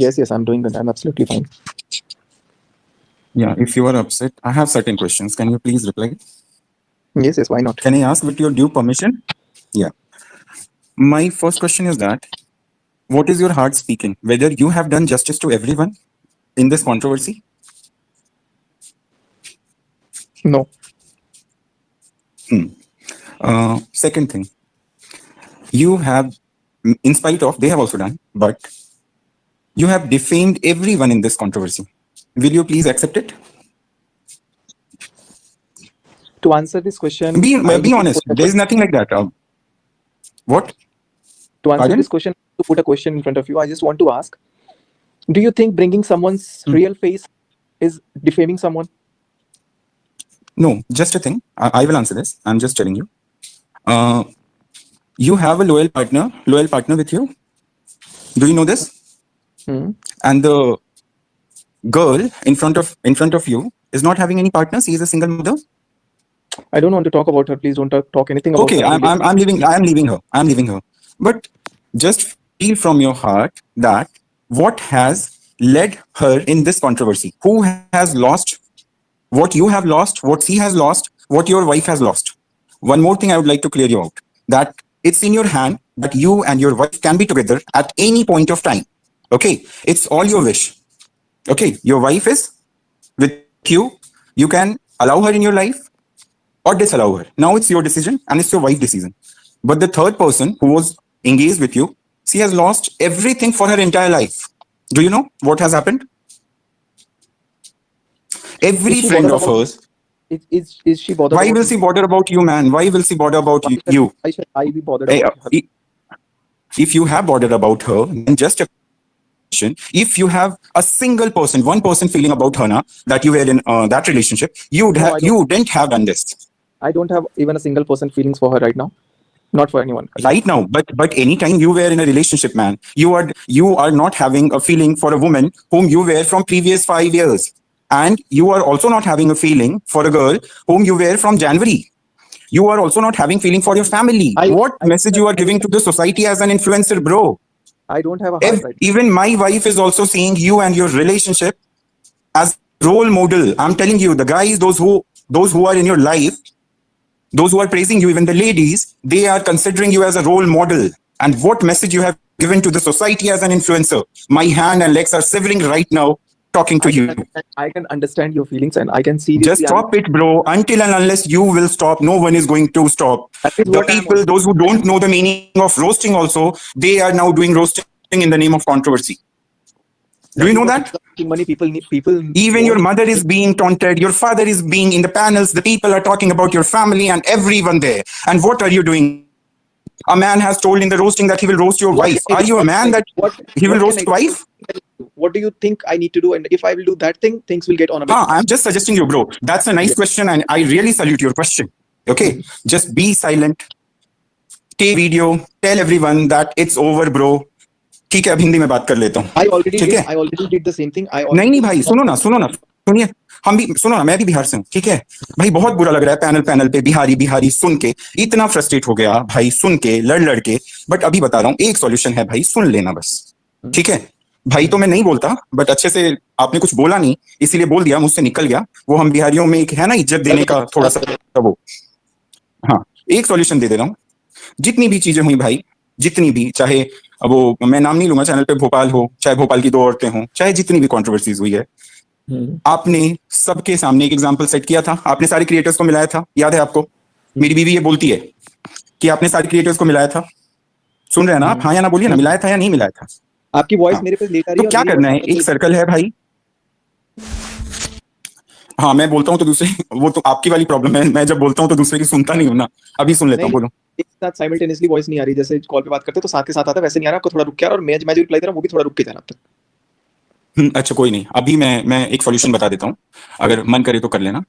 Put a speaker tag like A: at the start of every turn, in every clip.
A: Yes, yes, I'm doing good. I'm absolutely fine.
B: Yeah, if you are upset, I have certain questions. Can you please reply?
A: Yes, yes, why not?
B: Can I ask with your due permission? Yeah. My first question is that what is your heart speaking? Whether you have done justice to everyone in this controversy?
A: No.
B: Second thing, you have, in spite of, they have also done, but you have defamed everyone in this controversy. Will you please accept it?
A: To answer this question,
B: Be
A: I need to
B: honest.
A: put a
B: There is nothing like that. What?
A: to answer
B: Pardon?
A: this question, to put a question in front of you. I just want to ask: do you think bringing someone's real face is defaming someone?
B: No, just a thing. I will answer this. I'm just telling you. Uh, you have a loyal partner with you. Do you know this?
A: Hmm.
B: And the girl in front of you is not having any partners. She is a single mother.
A: I don't want to talk about her. Please don't talk anything about
B: Okay,
A: her.
B: I'm leaving her. But just feel from your heart that what has led her in this controversy? Who has lost what you have lost, what she has lost, what your wife has lost? One more thing I would like to clear you out, that it's in your hand that you and your wife can be together at any point of time. Okay, it's all your wish. Okay, your wife is with you. You can allow her in your life or disallow her. Now it's your decision and it's your wife's decision. But the third person who was engaged with you, she has lost everything for her entire life. Do you know what has happened?
A: Is
B: Every
A: she
B: friend
A: bothered
B: of
A: about?
B: hers.
A: Is she bothered
B: Why
A: about
B: will
A: me?
B: she bother about you, man? Why will she bother about you?
A: Why should I be bothered
B: Eh,
A: about her?
B: If you have bothered about her, then just a question. If you have a single person, one person feeling about her now, that you were in that relationship,
A: No, I don't.
B: you wouldn't have done this
A: I don't have even a single person feelings for her right now. Not for anyone.
B: right now. But anytime you were in a relationship, man, you are not having a feeling for a woman whom you were from previous 5 years, and you are also not having a feeling for a girl whom you were from January. You are also not having feeling for your family.
A: I
B: What
A: I
B: message you are giving to the society as an influencer, bro?
A: I don't have a heart right now.
B: Even my wife is also seeing you and your relationship as role model. I'm telling you, the guys, those who are in your life, those who are praising you, even the ladies, they are considering you as a role model. And what message you have given to the society as an influencer? My hand and legs are shivering right now talking to you.
A: I can understand your feelings and I can
B: Just
A: seriously
B: stop it, bro. Until and unless you will stop, no one is going to stop.
A: that is
B: The
A: what I'm
B: people,
A: also
B: those who don't know the meaning of roasting also, they are now doing roasting in the name of controversy. Do you know that?
A: Money people
B: Even your
A: want
B: mother is being taunted, your father is being in the panels, the people are talking about your family and everyone there. And what are you doing? A man has told in the roasting that he will roast your
A: what
B: wife.
A: can I
B: Are
A: do?
B: you a man that he will
A: what can
B: roast
A: I
B: your wife?
A: do? What do you think I need to do? And if I will do that thing, things will get on a bit.
B: I'm just suggesting you, bro. That's a nice question and I really salute your question. Okay, just be silent. Take video, tell everyone that it's over, bro. ठीक है, अब हिंदी में बात कर लेता हूँ.
A: I already
B: ठीक
A: did.
B: है?
A: I already did the same thing.
B: नहीं भाई, सुनो ना, सुनिए. हम भी सुनो ना, मैं भी बिहार से हूँ. ठीक है भाई, बहुत बुरा लग रहा है पैनल पे बिहारी सुन के. इतना फ्रस्ट्रेट हो गया भाई सुन के, लड़ के. बट अभी बता रहा हूँ, एक सॉल्यूशन है भाई, सुन लेना बस. ठीक है भाई, तो मैं नहीं बोलता, बट अच्छे से आपने कुछ बोला नहीं, इसीलिए बोल दिया, मुझसे निकल गया. वो हम बिहारियों में एक है ना, इज्जत देने का थोड़ा सा वो. हाँ, एक सॉल्यूशन दे रहा हूँ. जितनी भी चीजें हुई भाई, जितनी भी, चाहे वो मैं नाम नहीं लूंगा, चैनल पे भोपाल हो, चाहे भोपाल की 2 औरतें हों, चाहे जितनी भी कंट्रोवर्सीज हुई है, आपने सबके सामने एक एग्जांपल सेट किया था. आपने सारे क्रिएटर्स को मिलाया था, याद है आपको? मेरी बीवी ये बोलती है कि आपने सारे क्रिएटर्स को मिलाया था. सुन रहे हैं ना आप? हाँ या ना बोलिए ना, मिलाया था या नहीं मिलाया था?
A: आपकी वॉइस मेरे पे लेट आ रही है.
B: तो क्या करना है, एक सर्कल है भाई. हाँ, मैं बोलता हूँ तो दूसरे, वो तो आपकी वाली प्रॉब्लम है. मैं जब बोलता हूँ तो दूसरे की सुनता नहीं हूँ ना. अभी सुन लेता हूँ, बोलो.
A: एक साथ साइमल्टेनियसली वॉइस नहीं आ रही, जैसे कॉल पे बात करते तो साथ के साथ आता, वैसे नहीं आ रहा. आपको थोड़ा रुक के आ रहा, और मैं जो रिप्लाई दे रहा हूँ वो भी थोड़ा रुक के जा रहा अब तक.
B: अच्छा, कोई नहीं. अभी मैं एक सॉल्यूशन बता देता हूँ, अगर मन करे तो कर लेना.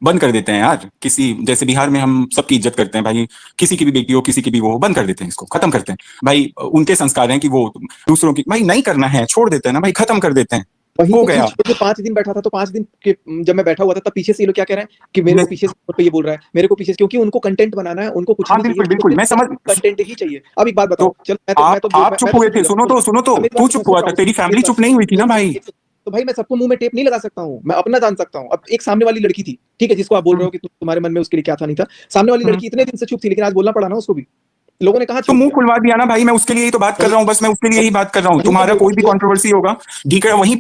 B: बंद कर देते हैं यार. किसी जैसे बिहार में हम सबकी इज्जत करते हैं भाई, किसी की भी बेटी हो, किसी की भी वो, बंद कर देते हैं, इसको खत्म करते हैं भाई. उनके संस्कार हैं कि वो दूसरों की, भाई नहीं करना है, छोड़ देते हैं ना भाई, खत्म कर देते हैं.
A: वही
B: हो
A: तो चीज
B: गया।
A: छोड़ के 5 दिन बैठा था, तो 5 दिन के जब मैं बैठा हुआ था तब पीछे से ये लोग क्या कह रहे हैं कि मेरे को
B: नहीं,
A: पीछे से पे ये बोल रहा है, मेरे को पीछे से, क्योंकि उनको कंटेंट बनाना है, उनको कुछ
B: हाँ
A: नहीं चाहिए,
B: बिल्कुल
A: उनको
B: बिल्कुल मैं समझ।
A: सिर्फ कंटेंट ही चाहिए। अब एक बात
B: तो
A: बताओ, चलो
B: आप चुप
A: मैं तो
B: हुए
A: सुन
B: थे,
A: लिया,
B: सुनो
A: सुनो,
B: तो सुनो तो,
A: अब मेरी
B: तू
A: बात
B: चुप
A: सुन
B: हुआ
A: रहा
B: था,
A: हूँ,
B: तेरी
A: मेरी
B: फैमिली
A: बात
B: चुप नहीं हुई थी ना
A: मेरी
B: भाई।
A: एक तो भाई मैं सबको मुंह में टेप नहीं लगा सकता हूँ, मैं अपना जान सकता हूँ। अब एक सामने वाली लड़की थी, ठीक है, जिसको आप बोल रहे
B: हम्म,
A: हो कि तुम्हारे मन में उसके लिए क्या था नहीं था, सामने वाली
B: हम्म।
A: लड़की इतने दिन से चुप थी, लेकिन आज बोलना पड़ा ना उसको भी, लोगों ने कहा
B: तो
A: छोड़
B: मुंह
A: दिया।
B: खुलवा दिया ना भाई, मैं उसके लिए ही तो बात कर
A: वही
B: रहा हूँ, बस मैं उसके लिए
A: वही
B: ही बात कर रहा हूँ।
A: वही तो
B: तुम्हारा
A: बोल रहा
B: कोई
A: हूँ
B: भी
A: जो
B: कंट्रोवर्सी होगा, ढीकरा वहीं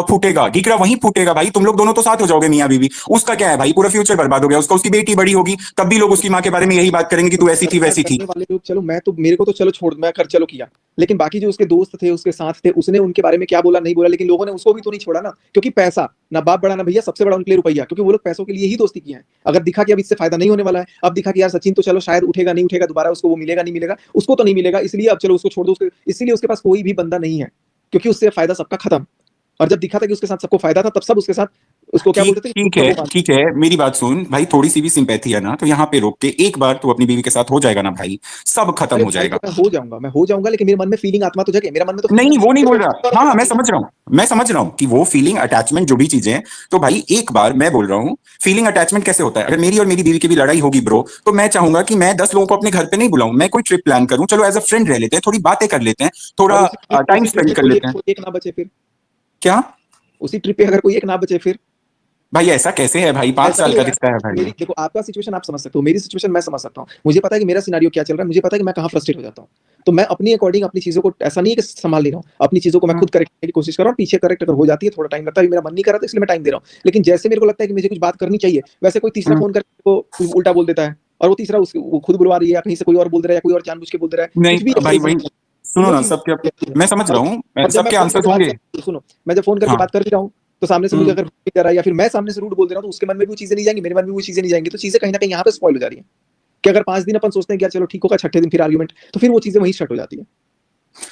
B: फूटेगा, ढीकरा वहीं फूटेगा भाई, तुम लोग दोनों तो साथ हो जाओगे मियां बीवी। उसका क्या है भाई, पूरा फ्यूचर बर्बाद हो गया उसका, उसकी बेटी बड़ी होगी तब भी लोग उसकी माँ के बारे में यही बात करेंगे कि तू ऐसी थी वैसी थी।
A: करने वाले लोग, चलो मैं तो, मेरे को तो चलो छोड़, मैं कर चलो किया, लेकिन बाकी जो उसके दोस्त थे, उसके साथ थे, उसने उनके बारे में क्या बोला नहीं बोला, लेकिन लोगों ने उसको भी तो नहीं छोड़ा ना, क्योंकि पैसा, ना बाप बड़ा ना भैया, सबसे बड़ा उनके लिए रुपया, क्योंकि वो लोग पैसों के लिए ही दोस्ती किए हैं। अगर दिखा कि अब इससे फायदा नहीं होने वाला है, अब दिखा कि यार सचिन तो चलो शायद उठेगा नहीं उठेगा दोबारा, उसको वो मिलेगा नहीं मिलेगा, उसको तो नहीं मिलेगा, इसलिए अब चलो उसको छोड़ दो, इसीलिए उसके पास कोई भी बंदा नहीं है, क्योंकि उससे फायदा सबका खत्म। और जब दिखा था कि उसके साथ सबको फायदा था, तब सब उसके साथ उसको क्या
B: ठीक
A: बोलते थे कि
B: ठीक
A: उसका
B: है
A: वो मान।
B: ठीक है, मेरी बात सुन भाई, थोड़ी सी भी सिंपैथी है ना तो यहाँ पे रोक के एक बार तू अपनी बीवी के साथ हो जाएगा ना भाई, सब खत्म
A: अरे
B: हो
A: भाई
B: जाएगा।
A: तो मैं हो जाऊंगा, लेकिन मेरे मन में फीलिंग आत्मा तो जगे, मेरा मन में तो
B: नहीं
A: फीलिंग
B: वो नहीं बोल रहा, हाँ हाँ, मैं
A: है।
B: समझ रहा हूँ, मैं समझ रहा हूँ कि वो फीलिंग अटैचमेंट जो भी चीजें हैं, तो भाई एक बार मैं बोल रहा हूँ, फीलिंग अटैचमेंट कैसे होता है, अगर मेरी और मेरी बीवी की भी लड़ाई होगी ब्रो, तो मैं चाहूंगा कि मैं 10 लोगों को अपने घर पे नहीं बुलाऊं, मैं कोई ट्रिप प्लान करूं, चलो एज अ फ्रेंड रह लेते हैं, थोड़ी बातें कर लेते हैं,
A: और
B: थोड़ा टाइम
A: उसी ट्रिप
B: स्पेंड
A: में
B: कर
A: कोई
B: लेते हैं।
A: कोई एक ना बचे फिर,
B: क्या
A: उसी ट्रिप पे अगर कोई एक ना बचे फिर,
B: भाई, ऐसा कैसे है भाई, पांच
A: ऐसा
B: साल
A: नहीं
B: का
A: होगा।
B: रिश्ता है भाई।
A: मेरी देखो, आपका सिचुएशन आप समझ सकते हो, मेरी सिचुएशन मैं समझ सकता हूँ, मुझे पता है कि मेरा सिनेरियो क्या चल रहा है, मुझे पता है कि मैं कहाँ फ्रस्ट्रेट हो जाता हूँ, तो मैं अपनी अकॉर्डिंग अपनी चीजों को, ऐसा नहीं है कि संभाल नहीं रहा हूँ, अपनी चीजों को मैं
B: हम्म,
A: खुद करेक्ट करने की कोशिश कर रहा हूँ, पीछे करेक्ट अगर हो जाती है थोड़ा टाइम लगता है, मेरा मन नहीं कर रहा था इसलिए मैं टाइम दे रहा हूँ, लेकिन जैसे मेरे को लगता है कि मुझे कुछ बात करनी चाहिए, वैसे कोई तीसरा
B: हम्म।
A: फोन करके वो उल्टा बोल देता है, और वो तीसरा वो खुद बुलवा रही है, या कहीं से कोई और बोल दे रहा है, या कोई और जानबूझ के बोल दे रहा है,
B: नहीं
A: कुछ भी
B: भाई वही,
A: तो
B: सुनो
A: वो
B: ना,
A: चीज
B: सबके
A: रहती है।
B: मैं समझ रहा
A: और
B: हूँ,
A: और जब मैं
B: सबके
A: फोन
B: आंसर
A: करके बात
B: होंगे।
A: कर, सुनो, मैं जब फोन करके
B: हाँ।
A: बात कर भी रहा हूँ, तो सामने से मुझे
B: हम्म।
A: अगर रूड भी कर रहा है, या फिर मैं सामने से रूड बोल दे रहा हूँ, तो उसके मन में भी वो चीजें नहीं जाएंगी, मेरे मन में वो चीजें नहीं जाएंगी, तो चीजें कहीं ना कहीं यहाँ पे स्पॉइल हो जा रही है, कि अगर 5 दिन अपन सोचते हैं कि यार चलो ठीक होगा, छठे दिन फिर आर्ग्यूमेंट, तो फिर वो चीजें वहीं शट हो जाती है।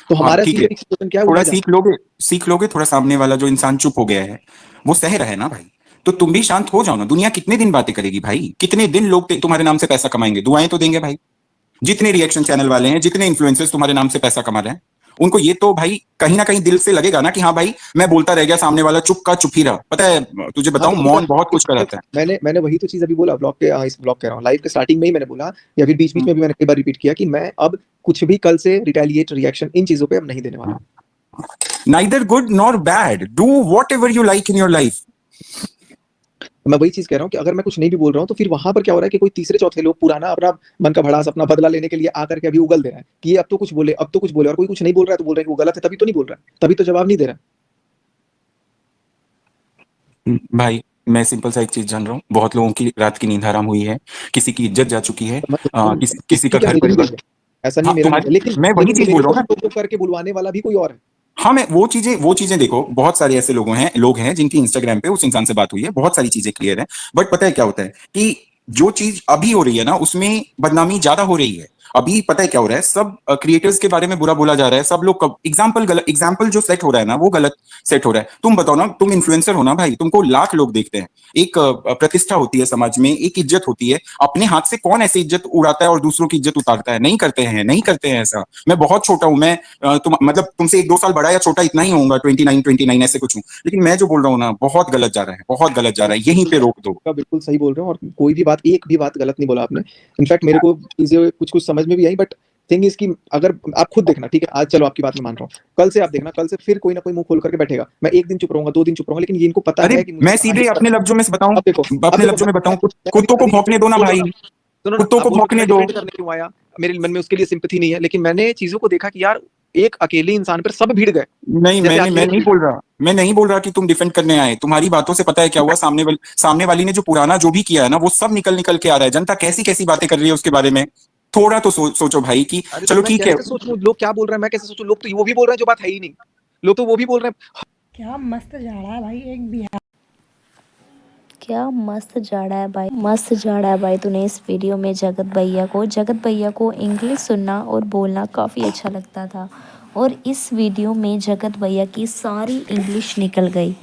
A: तो
B: हाँ
A: हमारा
B: ठीक है,
A: सीजन सिचुएशन क्या है वो
B: थोड़ा
A: मैं जानता
B: सीख लोगे, सीख लोगे थोड़ा, सामने वाला जो इंसान चुप हो गया है वो सह रहा है ना भाई, तो तुम भी शांत हो जाओ ना, दुनिया कितने दिन बातें करेगी भाई, कितने दिन लोग तुम्हारे नाम से पैसा कमाएंगे, दुआएं तो देंगे भाई। जितने रिएक्शन चैनल वाले हैं, जितने इन्फ्लुएंसर्स तुम्हारे नाम से पैसा कमा रहे हैं, उनको ये तो भाई कहीं ना कहीं दिल से लगेगा ना कि हाँ भाई, मैं बोलता रह गया, सामने वाला चुप का चुप ही रहा। पता है तुझे
A: हूँ। हाँ
B: बताऊं,
A: तो
B: मौन बहुत कुछ कराता है।
A: मैंने वही तो चीज अभी बोला ब्लॉग के, इस ब्लॉग कह रहा हूँ, लाइव के स्टार्टिंग में ही मैंने बोला, या फिर बीच बीच
B: हम्म,
A: में भी मैंने कई बार रिपीट किया कि मैं अब कुछ भी कल से रिटेलिएट रिएक्शन इन चीजों पे अब नहीं देने वाला हूँ।
B: Neither good nor bad, do what ever you like in your life.
A: तो मैं वही चीज कह रहा हूँ कि अगर मैं कुछ नहीं भी बोल रहा हूँ, तो फिर वहां पर क्या हो रहा है कि कोई तीसरे चौथे लोग पुराना अपना मन का भड़ास, अपना बदला लेने के लिए आकर के अभी उगल दे रहा है कि ये अब तो कुछ बोले, अब तो कुछ बोले, और कोई कुछ नहीं बोल रहा है तो बोल रहा है कि वो गलत है, तभी तो नहीं बोल रहा है, तभी तो जवाब नहीं दे रहा
B: भाई मैं सिंपल सा एक चीज जान रहा हूँ, बहुत लोगों की रात की नींद हराम हुई है, किसी की इज्जत जा चुकी है,
A: है। मैं बोलता हूँ,
B: किसी का
A: किसकी क्या
B: घर
A: मेरी नहीं
B: परिवार।
A: गई है, ऐसा नहीं
B: हाँ
A: मेरा नहीं है,
B: तुम्हारी,
A: लेकिन
B: मैं वही चीज
A: मेरे
B: बोल रहा
A: को
B: हूँ ना।
A: तो करके बुलवाने वाला भी कोई और है।
B: हाँ मैं वो चीजें देखो, बहुत सारे ऐसे लोग हैं जिनकी इंस्टाग्राम पे उस इंसान से बात हुई है, बहुत सारी चीजें क्लियर है, बट पता है क्या होता है कि जो चीज अभी हो रही है ना उसमें बदनामी ज्यादा हो रही है। अभी पता है क्या हो रहा है, सब क्रिएटर्स के बारे में बुरा बोला जा रहा है, सब लोग एग्जाम्पल जो सेट हो रहा है ना वो गलत सेट हो रहा है। तुम बताओ ना, तुम इन्फ्लुएंसर हो ना भाई, तुमको लाख लोग देखते हैं, एक प्रतिष्ठा होती है समाज में, एक इज्जत होती है, अपने हाथ से कौन ऐसी इज्जत उड़ाता है और दूसरों की इज्जत उतारता है, नहीं करते हैं, नहीं करते हैं ऐसा। मैं बहुत छोटा हूं, मैं तुम मतलब तुमसे 1-2 साल बड़ा या छोटा इतना ही होऊंगा, 29 ऐसे कुछ हूँ, लेकिन मैं जो बोल रहा हूँ ना बहुत गलत जा रहा है, बहुत गलत जा रहा है, यहीं पे रोक दो।
A: का बिल्कुल सही बोल रहे हो, और कोई भी बात, एक भी बात गलत नहीं बोला आपने। इनफैक्ट मेरे को चीजें कुछ कुछ समझ में भी आई, बट थिंग इसकी, अगर आप खुद देखना, ठीक है, आज चलो आपकी बात मैं मान रहा हूँ, कल से आप देखना, कल से फिर कोई ना कोई मुंह खोल करके बैठेगा, मैं एक दिन चुप रहूंगा, 2 दिन चुप रहूंगा, लेकिन ये इनको पता
B: अरे
A: है कि मुझे
B: मैं
A: कहाँ
B: सीधे अपने लफ्जों में बताऊं,
A: अब देखो,
B: अपने लफ्जों में बताऊं,
A: मैं कभी
B: कुत्तों को
A: कभी
B: भौंकने दो ना भाई,
A: सुनो ना,
B: कुत्तों
A: आप
B: को
A: बोल रहे हो
B: भौंकने
A: मैं
B: दो।
A: डिफेंड करने क्यों आया, मेरे मन में उसके लिए सिंपैथी नहीं है, लेकिन मैंने चीजों को देखा कि यार एक अकेले इंसान पर सब भिड़ गए,
B: नहीं
A: जैसे
B: मैं
A: आज ये
B: नहीं बोल रहा, मैं नहीं बोल रहा कि तुम डिफेंड करने आए, तुम्हारी बातों से पता है क्या हुआ, सामने वाली ने जो पुराना जो भी किया है ना वो सब निकल निकल के आ रहा है, जनता कैसी कैसी बातें कर रही है उसके बारे में। थोड़ा तो सोचो भाई कि
A: अरे तो
B: चलो
A: मैं
B: ठीक है।
A: कैसे सोचूं, लोग क्या बोल रहे हैं, मैं कैसे सोचूं, लोग तो वो भी बोल रहे हैं जो बात है ही नहीं, लोग तो वो भी बोल रहे हैं।
C: क्या मस्त झाड़ा है भाई, एक बिहार
D: क्या मस्त झाड़ा है भाई, मस्त झाड़ा है भाई तूने इस वीडियो में। जगत भैया को इंग्लिश सुनना और बोलना काफ़ी अच्छा लगता था, और इस वीडियो में जगत भैया की सारी इंग्लिश निकल गई।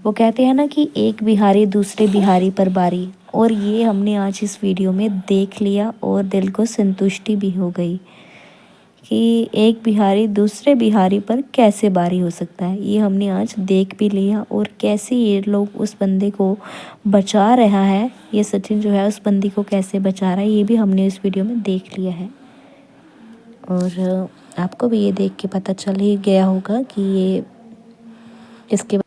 D: वो कहते हैं ना कि एक बिहारी दूसरे बिहारी पर बारी, और ये हमने आज इस वीडियो में देख लिया और दिल को संतुष्टि भी हो गई कि कि एक बिहारी दूसरे बिहारी पर कैसे बारी हो सकता है। ये हमने आज देख भी लिया और कैसे ये लोग उस बंदे को बचा रहा है, ये सचिन जो है उस बंदी को कैसे बचा रहा है, ये भी हमने इस वीडियो में देख लिया है। और आपको भी ये देख के पता चल ही गया होगा कि ये इसके